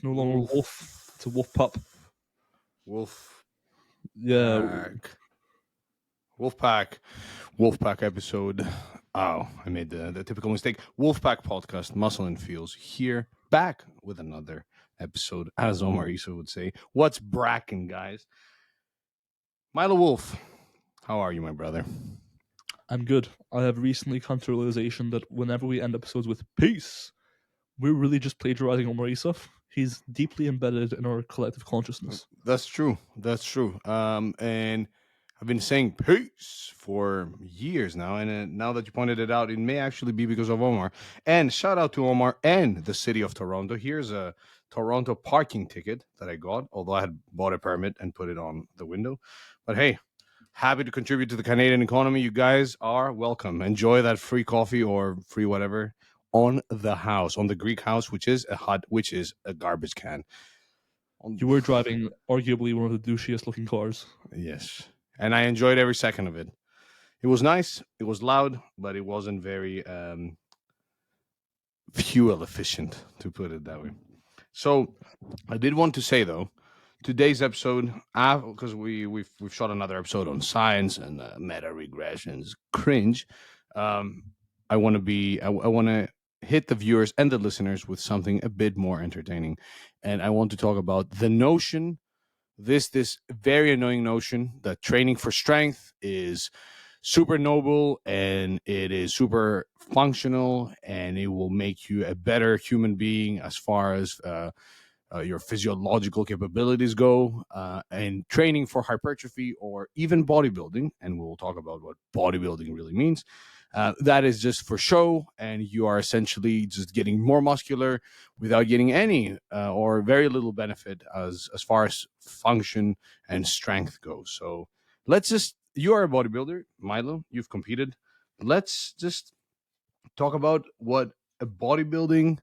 It's no longer wolf. It's a wolf pup. Wolf Yeah. pack. Wolfpack episode. Oh, I made the typical mistake. Wolfpack podcast, Muscle and Feels, here back with another episode, as Omar Issa would say. What's bracking, guys? Milo Wolf, how are you, my brother? I'm good. I have recently come to the realization that whenever we end episodes with peace, we're really just plagiarizing Omar Isuf. He's deeply embedded in our collective consciousness. That's true. And I've been saying peace for years now, and now that you pointed it out, it may actually be because of Omar. And shout out to Omar and the city of Toronto. Here's a Toronto parking ticket that I got, although I had bought a permit and put it on the window. But hey, happy to contribute to the Canadian economy. You guys are welcome. Enjoy that free coffee or free whatever on the house, on the Greek house, which is a hut, which is a garbage can. You were driving arguably one of the douchiest looking cars. Yes. And I enjoyed every second of it. It was nice. It was loud, but it wasn't very fuel efficient, to put it that way. So I did want to say, though, today's episode, because we've shot another episode on science and meta regressions, cringe. I want to hit the viewers and the listeners with something a bit more entertaining, and I want to talk about the notion, this very annoying notion that training for strength is super noble and it is super functional and it will make you a better human being as far as your physiological capabilities go, and training for hypertrophy or even bodybuilding, and we'll talk about what bodybuilding really means. That is just for show, and you are essentially just getting more muscular without getting any or very little benefit as far as function and strength goes. So you are a bodybuilder, Milo, you've competed. Let's just talk about what a bodybuilding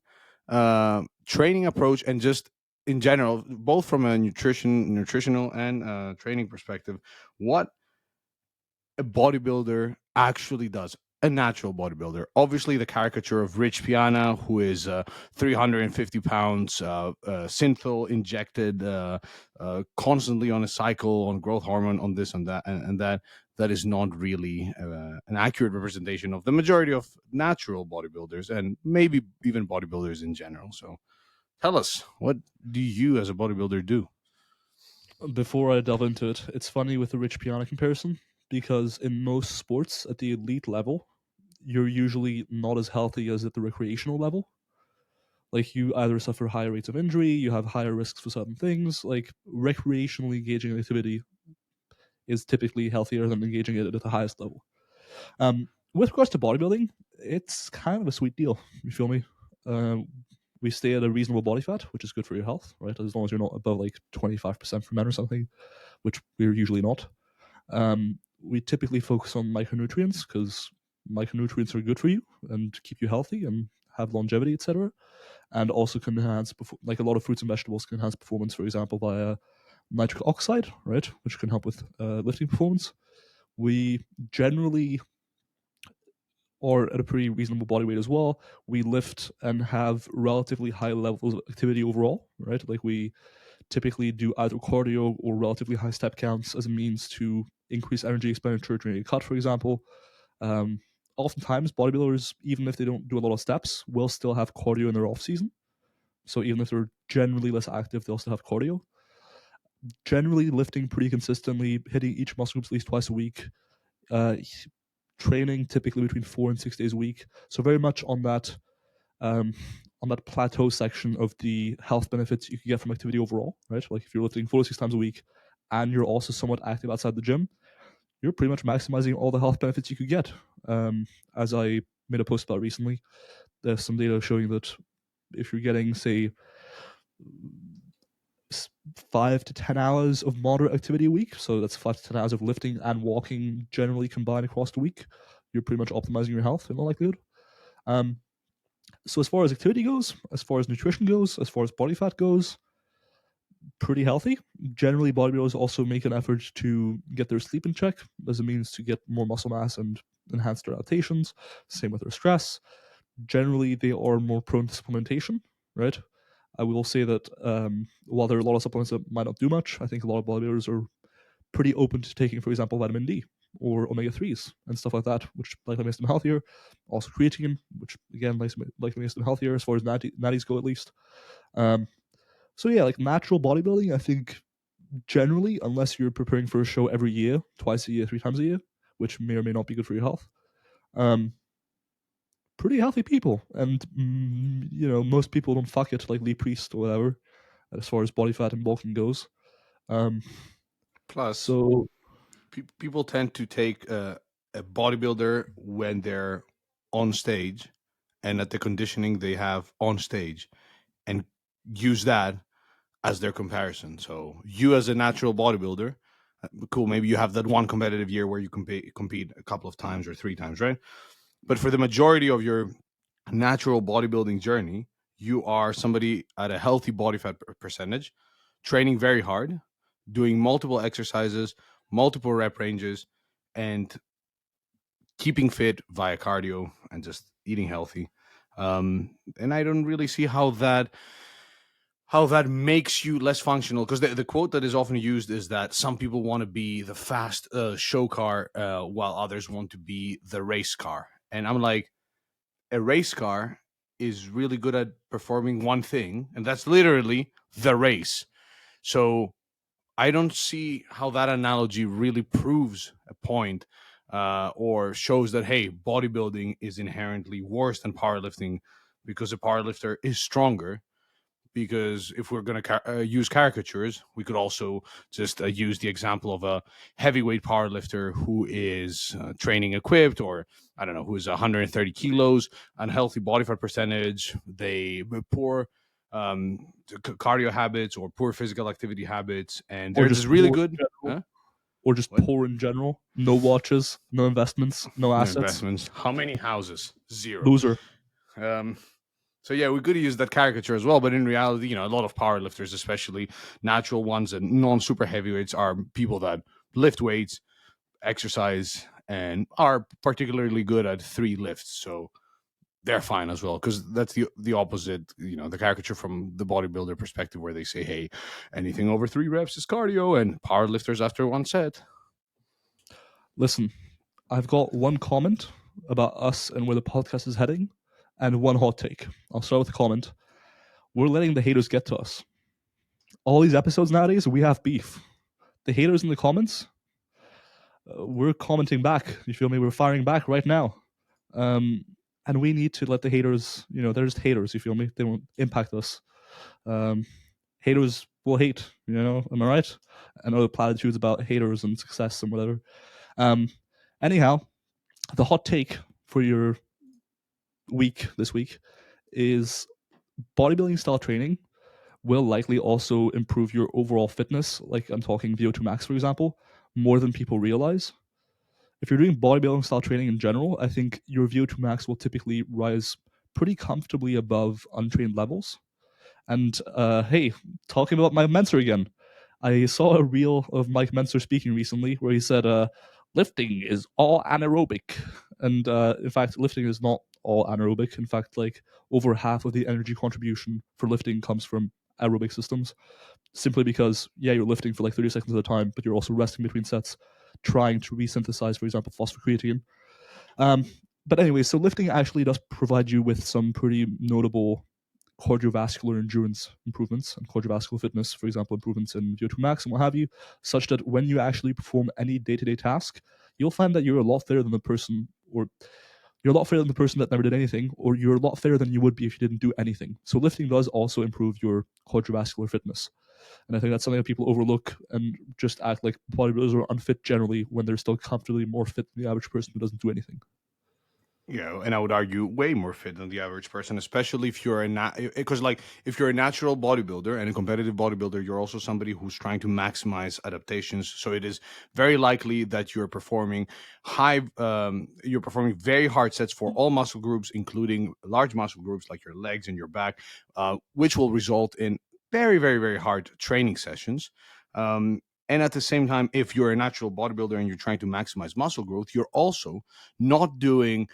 training approach and just in general, both from a nutritional and training perspective, what a bodybuilder actually does. A natural bodybuilder. Obviously, the caricature of Rich Piana, who is 350 pounds, synthol injected, constantly on a cycle, on growth hormone, on this and that, and that is not really an accurate representation of the majority of natural bodybuilders and maybe even bodybuilders in general. So tell us, what do you as a bodybuilder do? Before I delve into it, it's funny with the Rich Piana comparison because in most sports at the elite level, you're usually not as healthy as at the recreational level. Like, you either suffer higher rates of injury, you have higher risks for certain things. Like, recreationally engaging activity is typically healthier than engaging it at the highest level. With regards to bodybuilding, it's kind of a sweet deal. You feel me? We stay at a reasonable body fat, which is good for your health, right? As long as you're not above like 25% for men or something, which we're usually not. We typically focus on micronutrients because micronutrients are good for you and keep you healthy and have longevity, etc. And also can enhance, like a lot of fruits and vegetables can enhance performance, for example, via nitric oxide, right, which can help with lifting performance. We generally, or at a pretty reasonable body weight as well, we lift and have relatively high levels of activity overall, right? Like, we typically do either cardio or relatively high step counts as a means to increase energy expenditure during a cut, for example. Oftentimes, bodybuilders, even if they don't do a lot of steps, will still have cardio in their off season. So even if they're generally less active, they'll still have cardio. Generally lifting pretty consistently, hitting each muscle group at least twice a week, training typically between 4 and 6 days a week. So very much on that plateau section of the health benefits you can get from activity overall, right? Like, if you're lifting 4 to 6 times a week and you're also somewhat active outside the gym, you're pretty much maximizing all the health benefits you could get. As I made a post about recently, there's some data showing that if you're getting, say, 5 to 10 hours of moderate activity a week, so that's 5 to 10 hours of lifting and walking generally combined across the week, you're pretty much optimizing your health in all likelihood. So as far as activity goes, as far as nutrition goes, as far as body fat goes, pretty healthy. Generally, bodybuilders also make an effort to get their sleep in check as a means to get more muscle mass and enhance their adaptations. Same with their stress. Generally, they are more prone to supplementation, right? I will say that while there are a lot of supplements that might not do much, I think a lot of bodybuilders are pretty open to taking, for example, vitamin D or omega 3s and stuff like that, which likely makes them healthier. Also, creatine, which again likely makes them healthier as far as natties go, at least. Um, so, yeah, like natural bodybuilding, I think generally, unless you're preparing for a show every year, twice a year, 3 times a year, which may or may not be good for your health, um, pretty healthy people. And, most people don't fuck it like Lee Priest or whatever, as far as body fat and bulking goes. Um, Plus, so, people tend to take a bodybuilder when they're on stage and at the conditioning they have on stage and use that as their comparison. So you as a natural bodybuilder, cool, maybe you have that one competitive year where you compete a couple of times or 3 times, right? But for the majority of your natural bodybuilding journey, you are somebody at a healthy body fat percentage, training very hard, doing multiple exercises, multiple rep ranges, and keeping fit via cardio and just eating healthy. And I don't really see how that makes you less functional, because the quote that is often used is that some people want to be the fast show car while others want to be the race car. And I'm like, a race car is really good at performing one thing, and that's literally the race. So I don't see how that analogy really proves a point, or shows that, hey, bodybuilding is inherently worse than powerlifting because a powerlifter is stronger. Because if we're going to use caricatures, we could also just use the example of a heavyweight powerlifter who is training equipped, or I don't know, who is 130 kilos, unhealthy body fat percentage, they poor cardio habits or poor physical activity habits, and or they're just just really poor in good. general, Huh? or just What? poor in general. No watches, no investments, no No assets. investments. How many houses? Zero. Loser. Um, So yeah, we could use that caricature as well, but in reality, a lot of powerlifters, especially natural ones and non-super heavyweights, are people that lift weights, exercise, and are particularly good at 3 lifts. So they're fine as well, because that's the opposite. The caricature from the bodybuilder perspective, where they say, "Hey, anything over 3 reps is cardio," and powerlifters after one set. Listen, I've got one comment about us and where the podcast is heading, and one hot take. I'll start with the comment. We're letting the haters get to us. All these episodes nowadays, we have beef. The haters in the comments, we're commenting back. You feel me? We're firing back right now. Um, and we need to let the haters, they're just haters. You feel me? They won't impact us. Um, haters will hate, am I right? I know the platitudes about haters and success and whatever. Um, anyhow, the hot take for your week this week is bodybuilding style training will likely also improve your overall fitness. Like I'm talking VO2 max, for example, more than people realize. If you're doing bodybuilding style training in general, I think your VO2 max will typically rise pretty comfortably above untrained levels. And hey, talking about Mike Menser again, I saw a reel of Mike Menser speaking recently where he said, lifting is all anaerobic. And in fact, lifting is not all anaerobic. In fact, like over half of the energy contribution for lifting comes from aerobic systems, simply because, yeah, you're lifting for like 30 seconds at a time, but you're also resting between sets, trying to resynthesize, for example, phosphocreatine. Um, but anyway, so lifting actually does provide you with some pretty notable cardiovascular endurance improvements and cardiovascular fitness, for example, improvements in VO2 max and what have you, such that when you actually perform any day-to-day task, you'll find that you're a lot fitter than the person, or you're a lot fitter than the person that never did anything, or you're a lot fitter than you would be if you didn't do anything. So lifting does also improve your cardiovascular fitness. And I think that's something that people overlook and just act like bodybuilders are unfit generally when they're still comfortably more fit than the average person who doesn't do anything. Yeah, and I would argue way more fit than the average person, especially if you're because like if you're a natural bodybuilder and a competitive bodybuilder, you're also somebody who's trying to maximize adaptations. So it is very likely that you're performing very hard sets for all muscle groups, including large muscle groups like your legs and your back, which will result in very, very, very hard training sessions. And at the same time, if you're a natural bodybuilder and you're trying to maximize muscle growth, you're also not doing,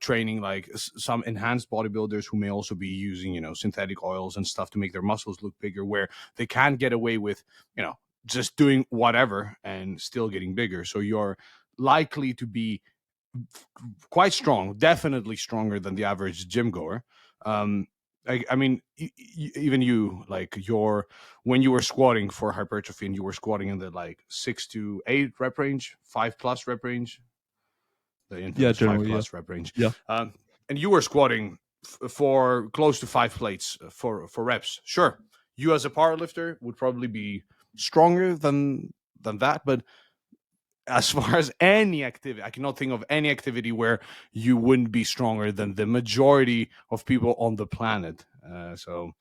training like some enhanced bodybuilders who may also be using, synthetic oils and stuff to make their muscles look bigger, where they can get away with, just doing whatever and still getting bigger. So you're likely to be quite strong, definitely stronger than the average gym goer. I mean, even you, like when you were squatting for hypertrophy and you were squatting in the like 6 to 8 rep range, 5+ rep range, the Yeah, infamous five generally, yeah. plus rep range, Yeah. and you were squatting for close to 5 plates for reps. Sure, you as a powerlifter would probably be stronger than that, but as far as any activity, I cannot think of any activity where you wouldn't be stronger than the majority of people on the planet. So,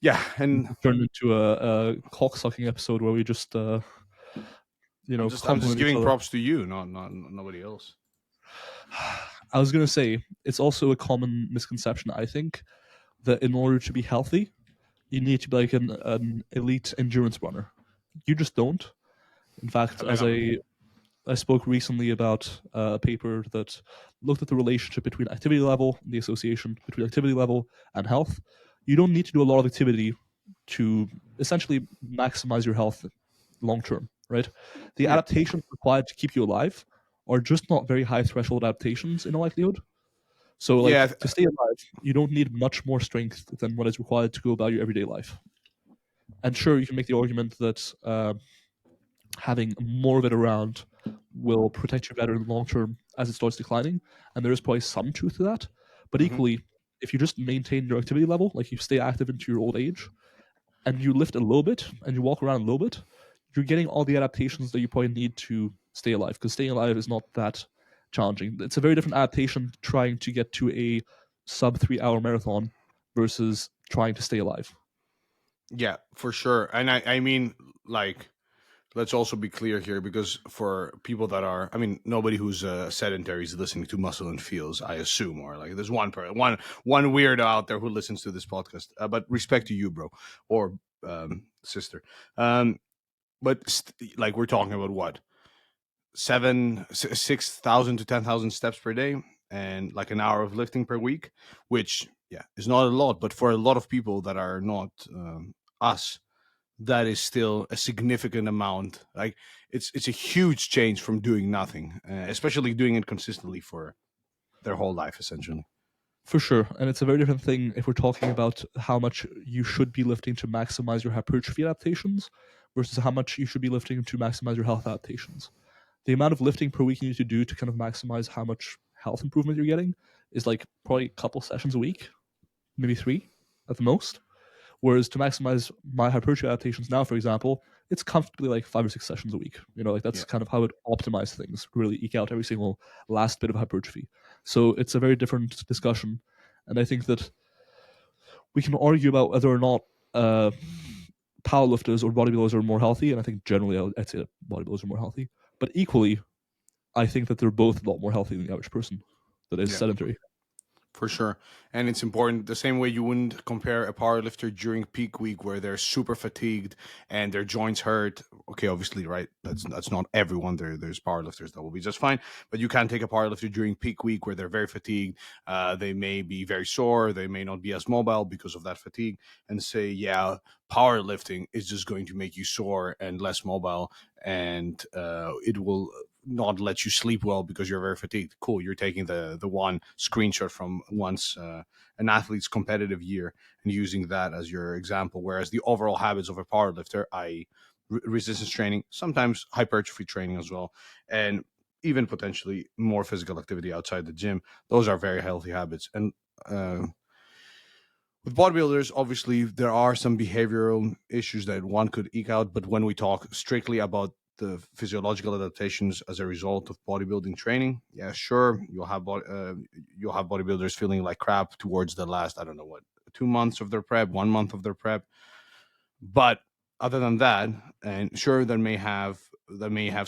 yeah, and It turned into a cock sucking episode where we just I'm just compliment each giving other. props to you, not nobody else. I was gonna say it's also a common misconception, I think, that in order to be healthy, you need to be like an elite endurance runner. You just don't. In fact, Fair as enough. I spoke recently about a paper that looked at the relationship between activity level, the association between activity level and health. You don't need to do a lot of activity to essentially maximize your health long term, right? The Yeah, adaptations required to keep you alive are just not very high threshold adaptations in all likelihood. So, yeah, like, to stay alive, you don't need much more strength than what is required to go about your everyday life. And sure, you can make the argument that having more of it around will protect you better in the long term as it starts declining. And there is probably some truth to that. But hmm equally, if you just maintain your activity level, like you stay active into your old age, and you lift a little bit and you walk around a little bit, you're getting all the adaptations that you probably need to stay alive. Because staying alive is not that challenging. It's a very different adaptation trying to get to a sub 3 hour marathon versus trying to stay alive. yeah, for sure. And I mean, like, let's also be clear here, because for people that are, I mean, nobody who's sedentary is listening to Muscle and Feels, I assume, or like there's one weirdo out there who listens to this podcast. But respect to you, bro, or sister. But like we're talking about what 6,000 to 10,000 steps per day, and like an hour of lifting per week, which yeah is not a lot, but for a lot of people that are not us, that is still a significant amount. Like it's a huge change from doing nothing, especially doing it consistently for their whole life, essentially. For sure. And it's a very different thing if we're talking about how much you should be lifting to maximize your hypertrophy adaptations versus how much you should be lifting to maximize your health adaptations. The amount of lifting per week you need to do to kind of maximize how much health improvement you're getting is like probably a couple sessions a week, maybe three at the most. Whereas to maximize my hypertrophy adaptations now, for example, it's comfortably like 5 or 6 sessions a week. Like that's Yeah, kind of how it optimize things, really eke out every single last bit of hypertrophy. So it's a very different discussion. And I think that we can argue about whether or not uh, powerlifters or bodybuilders are more healthy. And I think generally I'd say that bodybuilders are more healthy. But equally, I think that they're both a lot more healthy than the average person that is yeah. sedentary. For sure. And it's important the same way you wouldn't compare a powerlifter during peak week where they're super fatigued and their joints hurt. Okay, obviously, right? That's not everyone. There's powerlifters that will be just fine. But you can take a powerlifter during peak week where they're very fatigued. They may be very sore. They may not be as mobile because of that fatigue, and say, yeah, powerlifting is just going to make you sore and less mobile, and it will not let you sleep well because you're very fatigued. Cool, you're taking the one screenshot from once an athlete's competitive year and using that as your example. Whereas the overall habits of a powerlifter, i.e., resistance training, sometimes hypertrophy training as well, and even potentially more physical activity outside the gym, those are very healthy habits. And with bodybuilders, obviously, there are some behavioral issues that one could eke out. But when we talk strictly about the physiological adaptations as a result of bodybuilding training, yeah, sure, you'll have bodybuilders feeling like crap towards the last, I don't know what, 2 months of their prep, 1 month of their prep. But other than that, and sure, that may have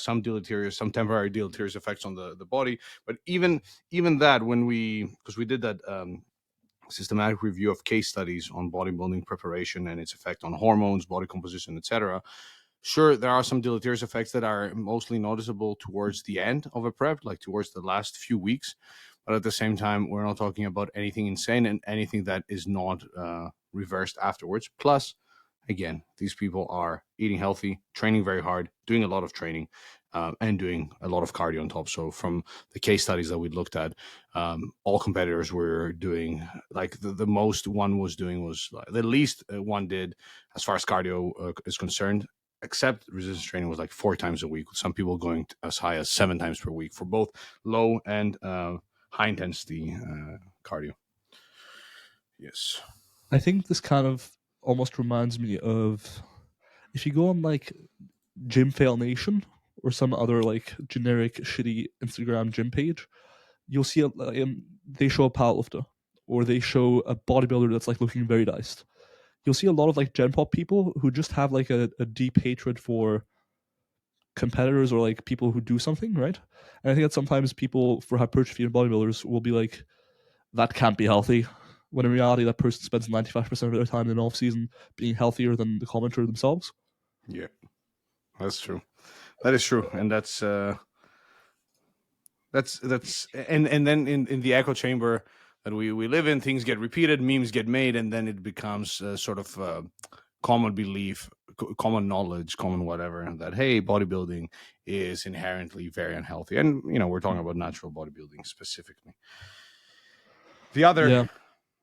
some temporary deleterious effects on the body. But even that, when because we did that systematic review of case studies on bodybuilding preparation and its effect on hormones, body composition, etc. Sure, there are some deleterious effects that are mostly noticeable towards the end of a prep, like towards the last few weeks. But at the same time, we're not talking about anything insane and anything that is not reversed afterwards. Plus, again, these people are eating healthy, training very hard, doing a lot of training, and doing a lot of cardio on top. So, from the case studies that we looked at, all competitors were doing like the most one was doing was the least one did as far as cardio is concerned, except resistance training was like 4 times a week, with some people going as high as 7 times per week for both low and high intensity cardio. Yes. I think this kind of almost reminds me of if you go on like Gym Fail Nation or some other like generic shitty Instagram gym page, you'll see they show a powerlifter or they show a bodybuilder that's like looking very diced. You'll see a lot of like gen pop people who just have like a deep hatred for competitors or like people who do something, right? And I think that sometimes people for hypertrophy and bodybuilders will be like, that can't be healthy. When in reality, that person spends 95% of their time in off season being healthier than the commentator themselves. Yeah, that's true. That is true, and that's and then in the echo chamber that we live in, things get repeated, memes get made, and then it becomes sort of common belief, common knowledge, common whatever, that hey, bodybuilding is inherently very unhealthy, and we're talking about natural bodybuilding specifically. The other Yeah,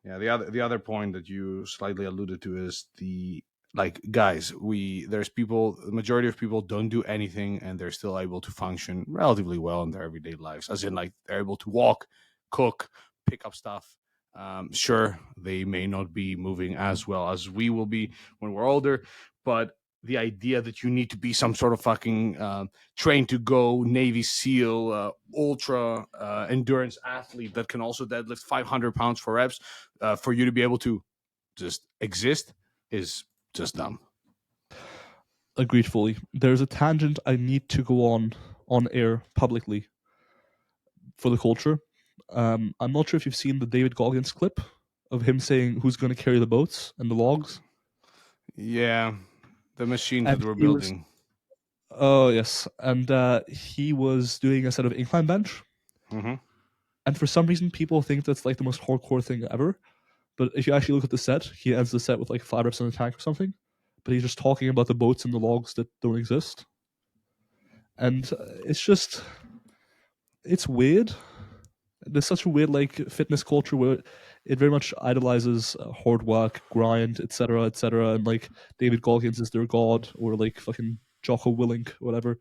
Yeah, the other point that you slightly alluded to is the, like, guys, there's people, the majority of people don't do anything and they're still able to function relatively well in their everyday lives. As in, like, they're able to walk, cook, pick up stuff. Sure, they may not be moving as well as we will be when we're older, but the idea that you need to be some sort of fucking trained to go Navy SEAL, ultra endurance athlete that can also deadlift 500 pounds for reps for you to be able to just exist is just dumb. agreed fully. There's a tangent I need to go on air publicly for the culture. I'm not sure if you've seen the David Goggins clip of him saying who's going to carry the boats and the logs. Yeah, the machines that And we're he was, building. oh yes, and he was doing a set of incline bench. Hmm. And for some reason, people think that's like the most hardcore thing ever. But if you actually look at the set, he ends the set with like 5 reps in the tank or something. But he's just talking about the boats and the logs that don't exist. And it's weird. There's such a weird like fitness culture where it very much idolizes hard work, grind, etc., etc. And like David Goggins is their god, or like fucking Jocko Willink, whatever.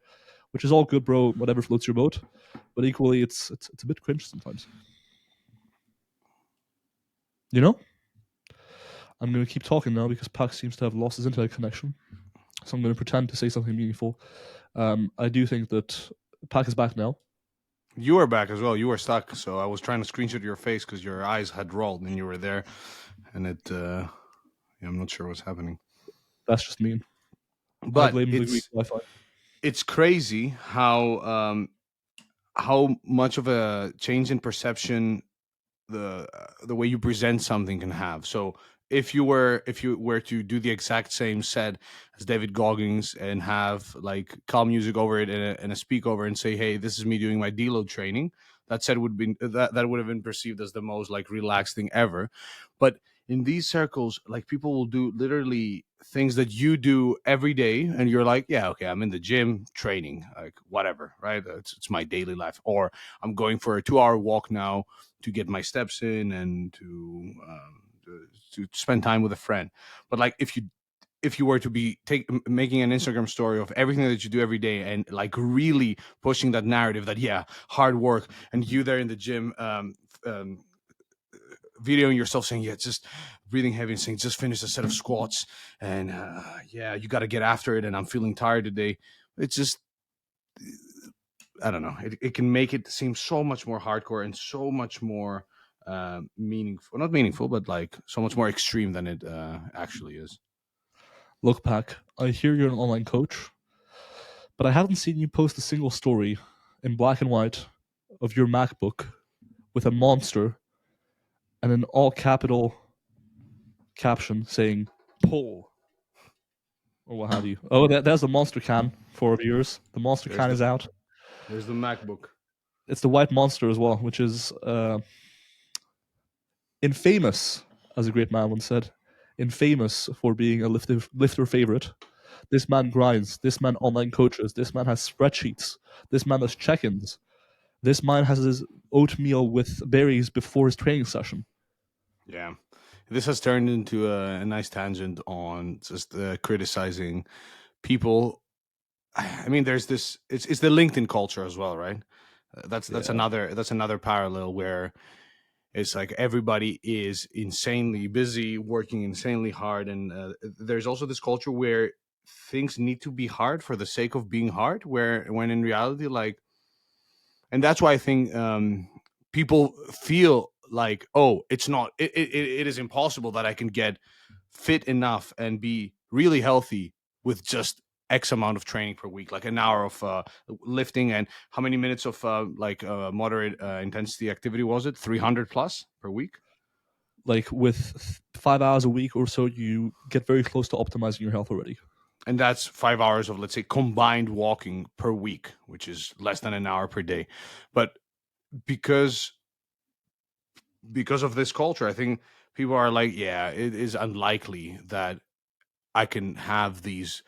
Which is all good, bro. Whatever floats your boat. But equally, it's a bit cringe sometimes. You know? I'm going to keep talking now because Pac seems to have lost his internet connection. So I'm going to pretend to say something meaningful. I do think that Pac is back now. You were back as well. You were stuck, so I was trying to screenshot your face because your eyes had rolled and you were there, and yeah, I'm not sure what's happening. That's just mean. I But blame the Greek Wi-Fi. it's crazy how much of a change in perception the way you present something can have. So if you were to do the exact same set as David Goggins and have like calm music over it and a speak over and say, hey, this is me doing my deload training, that set would be that would have been perceived as the most like relaxed thing ever. But in these circles, like, people will do literally things that you do every day and you're like, yeah, okay, I'm in the gym training, like, whatever, right? It's my daily life. Or I'm going for a 2-hour walk now to get my steps in and to spend time with a friend. But like, if you were to be making an Instagram story of everything that you do every day and like really pushing that narrative that, yeah, hard work, and you there in the gym videoing yourself saying, yeah, just breathing heavy and saying, just finish a set of squats, and yeah, you got to get after it, and I'm feeling tired today. It's just, I don't know. It can make it seem so much more hardcore and so much more meaningful. Not meaningful, but like so much more extreme than it actually is. Look, Pac, I hear you're an online coach, but I haven't seen you post a single story in black and white of your MacBook with a monster and an all capital caption saying "pull" or what have you. Oh, there's the monster can for viewers. The monster There's can the is out. there's the MacBook. It's the white monster as well, which is infamous, as a great man once said, infamous for being a lifter favorite. This man grinds. This man online coaches. This man has spreadsheets. This man has check-ins. This man has his oatmeal with berries before his training session. Yeah. This has turned into a nice tangent on just criticizing people. I mean, there's this. It's the LinkedIn culture as well, right? Yeah, That's another parallel where it's like everybody is insanely busy, working insanely hard, and there's also this culture where things need to be hard for the sake of being hard. Where when in reality, like, and that's why I think people feel like, oh, it's not, it is impossible that I can get fit enough and be really healthy with just X amount of training per week, like an hour of lifting, and how many minutes of moderate intensity activity was it? 300 plus per week. like with 5 hours a week or so, you get very close to optimizing your health already. And that's 5 hours of, let's say, combined walking per week, which is less than an hour per day. But because of this culture, I think people are like, yeah, it is unlikely that I can have these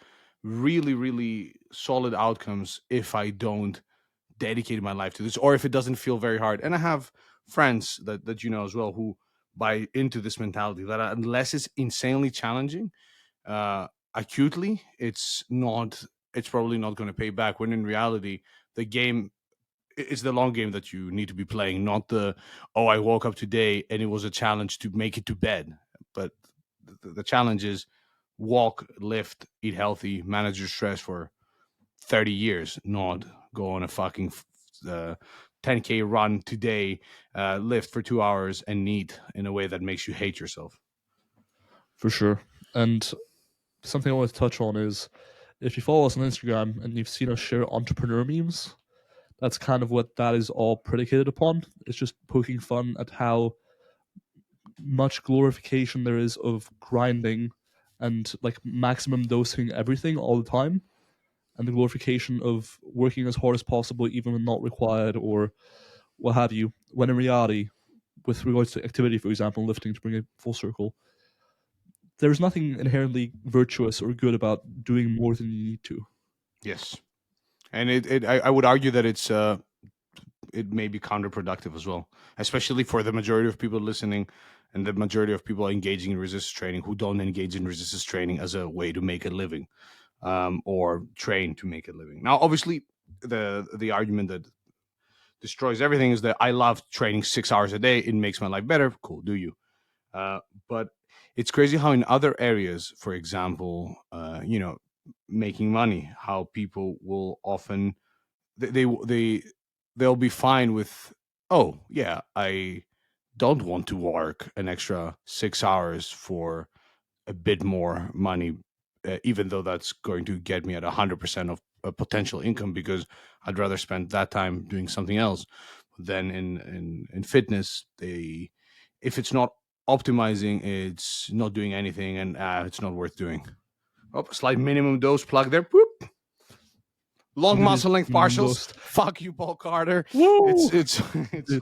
really, really solid outcomes if I don't dedicate my life to this, or if it doesn't feel very hard. And I have friends that you know as well who buy into this mentality that unless it's insanely challenging, uh, acutely, it's probably not going to pay back. When in reality, the game it's the long game that you need to be playing, not the, oh, I woke up today and it was a challenge to make it to bed. But the challenge is walk, lift, eat healthy, manage your stress for 30 years, not go on a fucking 10K run today, lift for 2 hours, and eat in a way that makes you hate yourself. For sure. And something I want to touch on is if you follow us on Instagram and you've seen us share entrepreneur memes, that's kind of what that is all predicated upon. It's just poking fun at how much glorification there is of grinding and like maximum dosing everything all the time, and the glorification of working as hard as possible even when not required or what have you, when in reality, with regards to activity, for example, lifting, to bring it full circle, there's nothing inherently virtuous or good about doing more than you need to. Yes. And I would argue that it may be counterproductive as well, especially for the majority of people listening and the majority of people engaging in resistance training who don't engage in resistance training as a way to make a living, or train to make a living. Now, obviously, the argument that destroys everything is that I love training 6 hours a day. It makes my life better. Cool, do you? But it's crazy how in other areas, for example, making money, how people will often they they'll be fine with, oh yeah, I don't want to work an extra 6 hours for a bit more money, even though that's going to get me at 100% of a potential income, because I'd rather spend that time doing something else. Then in fitness, they, if it's not optimizing, it's not doing anything, and it's not worth doing. Oh, slight minimum dose plug there. Boop. Long Indeed, muscle length partials. most. Fuck you, Paul Carter. Woo! It's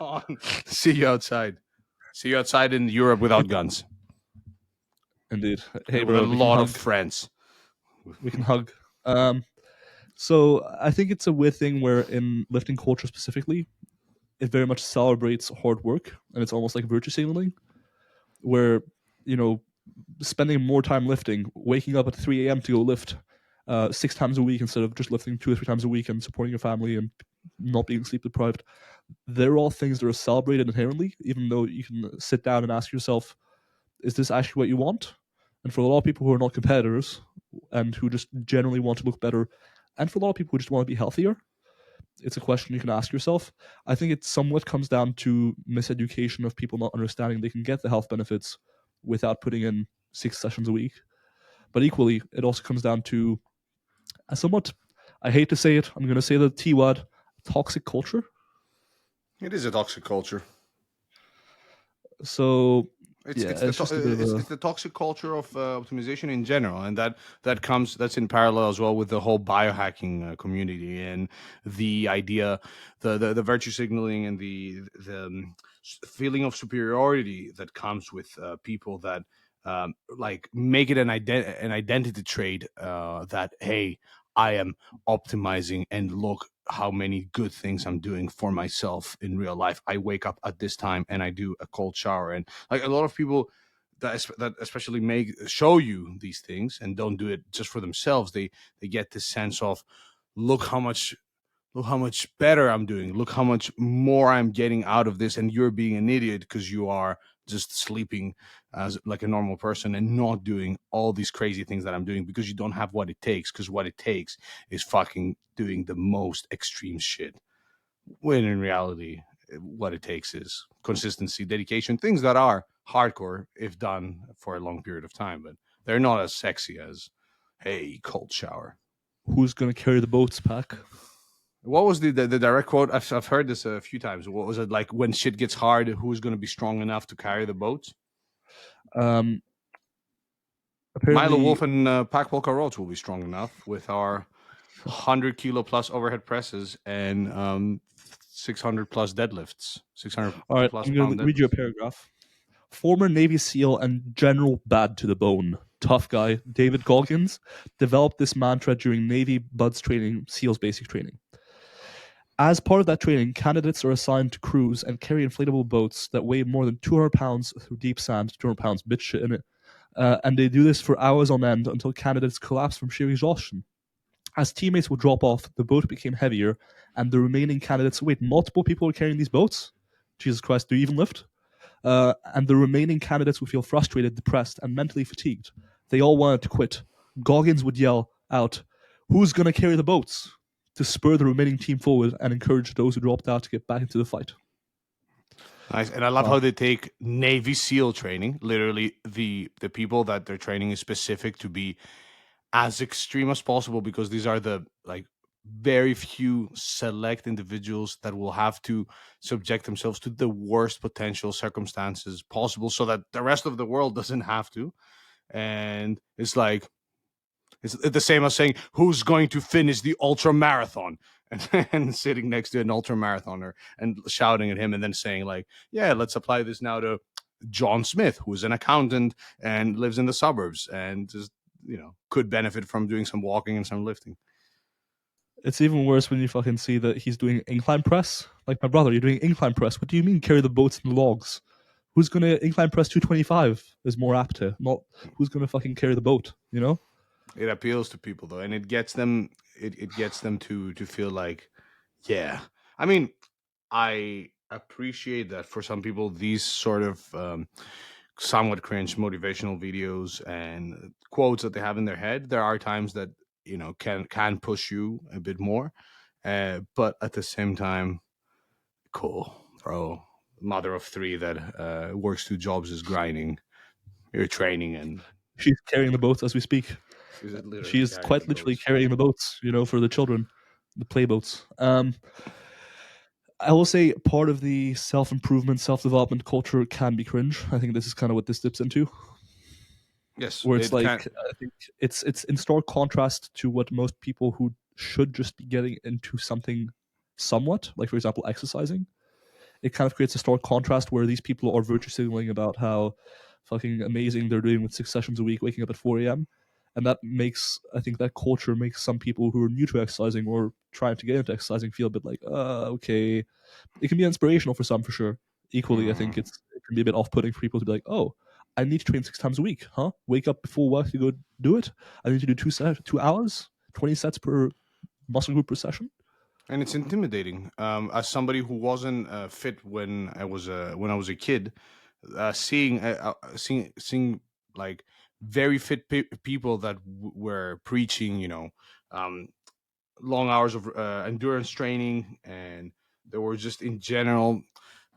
on. See you outside. See you outside in Europe without guns Indeed. Hey, and with a bro, we can lot of hug. friends. We can hug. Um, so I think it's a weird thing where in lifting culture specifically, it very much celebrates hard work, and it's almost like virtue signaling, where you know spending more time lifting, waking up at 3 a.m. to go lift 6 times a week instead of just lifting 2 or 3 times a week and supporting your family and not being sleep deprived. They're all things that are celebrated inherently, even though you can sit down and ask yourself, is this actually what you want? And for a lot of people who are not competitors and who just generally want to look better, and for a lot of people who just want to be healthier, it's a question you can ask yourself. I think it somewhat comes down to miseducation of people not understanding they can get the health benefits without putting in 6 sessions a week. But equally, it also comes down to a somewhat, I hate to say it, I'm going to say the T word, toxic culture. It is a toxic culture. So Yeah, it's just a bit of a It's the toxic culture of optimization in general, and that's in parallel as well with the whole biohacking community and the idea, the virtue signaling and the feeling of superiority that comes with people that like make it an identity trait that, hey, I am optimizing and look how many good things I'm doing for myself in real life. I wake up at this time and I do a cold shower, and like a lot of people that especially make show you these things and don't do it just for themselves. They get this sense of, look how much look how much better I'm doing. Look how much more I'm getting out of this, and you're being an idiot because you are just sleeping as like a normal person and not doing all these crazy things that I'm doing because you don't have what it takes. Because what it takes is fucking doing the most extreme shit. When in reality, what it takes is consistency, dedication, things that are hardcore if done for a long period of time, but they're not as sexy as, hey, cold shower. who's going to carry the boats pack. What was the direct quote? I've heard this a few times. What was it like? When shit gets hard, who's going to be strong enough to carry the boats? Um, Milo apparently, Wolf and Pac Polka Roach will be strong enough with our 100 kilo plus overhead presses and 600 plus deadlifts, 600 all right, plus I'm going to pound read you a deadlifts. paragraph. Former Navy SEAL and general bad to the bone, tough guy David Goggins developed this mantra during Navy BUDS training, SEALs basic training. As part of that training, candidates are assigned to cruise and carry inflatable boats that weigh more than 200 pounds through deep sand, 200 pounds, bitch shit in it. And they do this for hours on end until candidates collapse from sheer exhaustion. As teammates would drop off, the boat became heavier, and the remaining candidates, wait, multiple people are carrying these boats? Jesus Christ, do you even lift? And the remaining candidates would feel frustrated, depressed, and mentally fatigued. They all wanted to quit. Goggins would yell out, "Who's going to carry the boats?" to spur the remaining team forward and encourage those who dropped out to get back into the fight. Nice, and I love Wow. how they take Navy SEAL training. Literally, the people that they're training is specific to be as extreme as possible because these are the like very few select individuals that will have to subject themselves to the worst potential circumstances possible so that the rest of the world doesn't have to. And it's like it's the same as saying who's going to finish the ultra marathon and sitting next to an ultra marathoner and shouting at him and then saying like, yeah, let's apply this now to John Smith, who's an accountant and lives in the suburbs and just, could benefit from doing some walking and some lifting. It's even worse when you fucking see that he's doing incline press. Like, my brother, you're doing incline press. What do you mean carry the boats and the logs? Who's going to incline press 225 is more apt to, not who's going to fucking carry the boat, you know? It appeals to people though, and it gets them to feel like, yeah. I mean, I appreciate that for some people these sort of somewhat cringe motivational videos and quotes that they have in their head, there are times that can push you a bit more, but at the same time, cool, bro. Mother of three that works two jobs is grinding. You're training, and She's carrying the boats as we speak. she's literally She's carrying the quite literally boats. carrying the boats, for the children, the play boats. I will say part of the self improvement, self development culture can be cringe. I think this is kind of what this dips into, Yes, where it's it can. like I think it's in stark contrast to what most people who should just be getting into something somewhat, like for example exercising. It kind of creates a stark contrast where these people are virtue signaling about how fucking amazing they're doing with 6 sessions a week, waking up at 4 a.m. And that makes, I think that culture makes some people who are new to exercising or trying to get into exercising feel a bit like, okay. It can be inspirational for some, for sure. Equally, I think Mm. it can be a bit off putting for people to be like, oh, I need to train 6 times a week, huh? Wake up before work to go do it. I need to do 2 hours, 20 sets per muscle group per session. And it's intimidating. As somebody who wasn't fit when I was a kid, seeing like very fit people that were preaching, um, long hours of endurance training, and they were just in general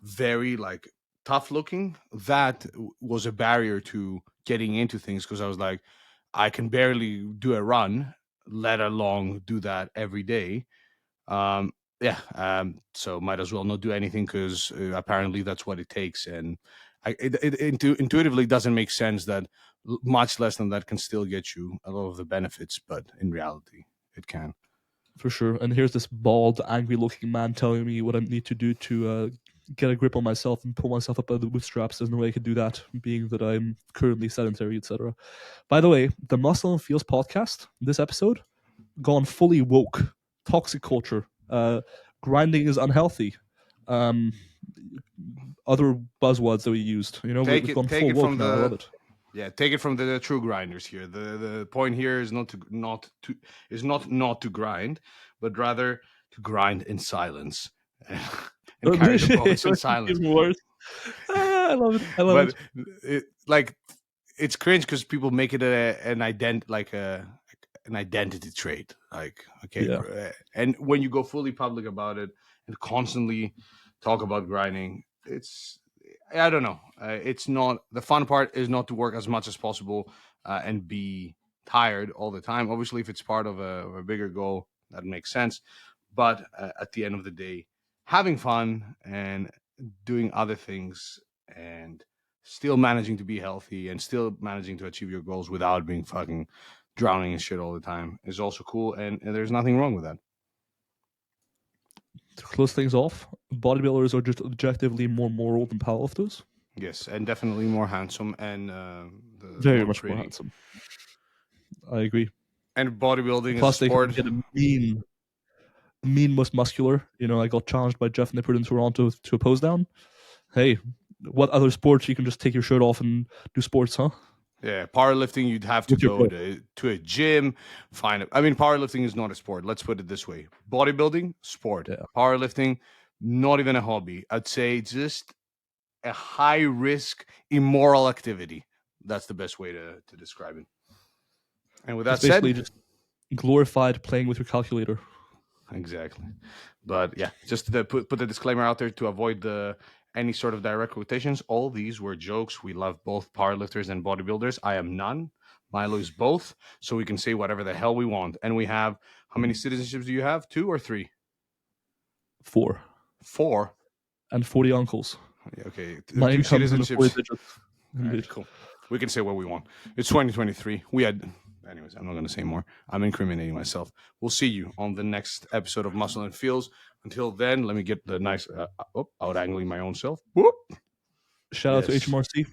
very like tough looking. That was a barrier to getting into things because I was like, I can barely do a run, let alone do that every day. um yeah, so might as well not do anything because apparently that's what it takes. And intuitively doesn't make sense that much less than that can still get you a lot of the benefits, but in reality, it can. For sure. And here's this bald, angry-looking man telling me what I need to do to get a grip on myself and pull myself up by the bootstraps. There's no way I could do that, being that I'm currently sedentary, etc. By the way, the Muscle and Feels podcast, this episode, gone fully woke. Toxic culture. Grinding is unhealthy. Um, other buzzwords that we used. You know, Take we've it gone take full it woke from now. I love the it. Yeah, take it from the true grinders here. The point here is not to grind, but rather to grind in silence and carry the bullets in silence. Even worse. I love it. I love But it. like it's cringe because people make it an identity trait. Like, okay, Yeah. and when you go fully public about it and constantly talk about grinding, I don't know. It's not the fun part is not to work as much as possible and be tired all the time. Obviously, if it's part of a bigger goal, that makes sense. But at the end of the day, having fun and doing other things and still managing to be healthy and still managing to achieve your goals without being fucking drowning in shit all the time is also cool. And there's nothing wrong with that. To close things off, bodybuilders are just objectively more moral than powerlifters. Yes, and definitely more handsome and Very more much more pretty. handsome. I agree. And bodybuilding is a Plus, they can sport. get a mean, most muscular. You know, I got challenged by Jeff Nippard in Toronto to a pose down. Hey, what other sports you can just take your shirt off and do sports, huh? Yeah, powerlifting, you'd have to With your go bro. to a gym, find it. I mean, powerlifting is not a sport. Let's put it this way: bodybuilding, sport. Yeah. Powerlifting, not even a hobby. I'd say just a high risk, immoral activity. That's the best way to describe it. And with It's that basically said, just glorified playing with your calculator. exactly. But yeah, just to put the disclaimer out there to avoid any sort of direct quotations. All these were jokes. We love both powerlifters and bodybuilders. I am none. Milo is both, so we can say whatever the hell we want. And we have how many citizenships do you have? 2 or 3? 4. 4. And 40 uncles. Okay, My 2 income's in the 40 citizenships. digits. All right, Indeed. cool. We can say what we want. It's 2023. We had, anyways, I'm not going to say more. I'm incriminating myself. We'll see you on the next episode of Muscle and Feels. Until then, let me get the nice, out angling my own self. Whoop. Shout out to Yes. HMRC.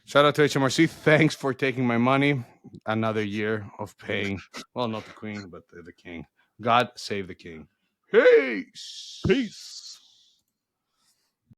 Shout out to HMRC. Thanks for taking my money. Another year of paying, well, not the queen, but the king. God save the king. Peace. Peace.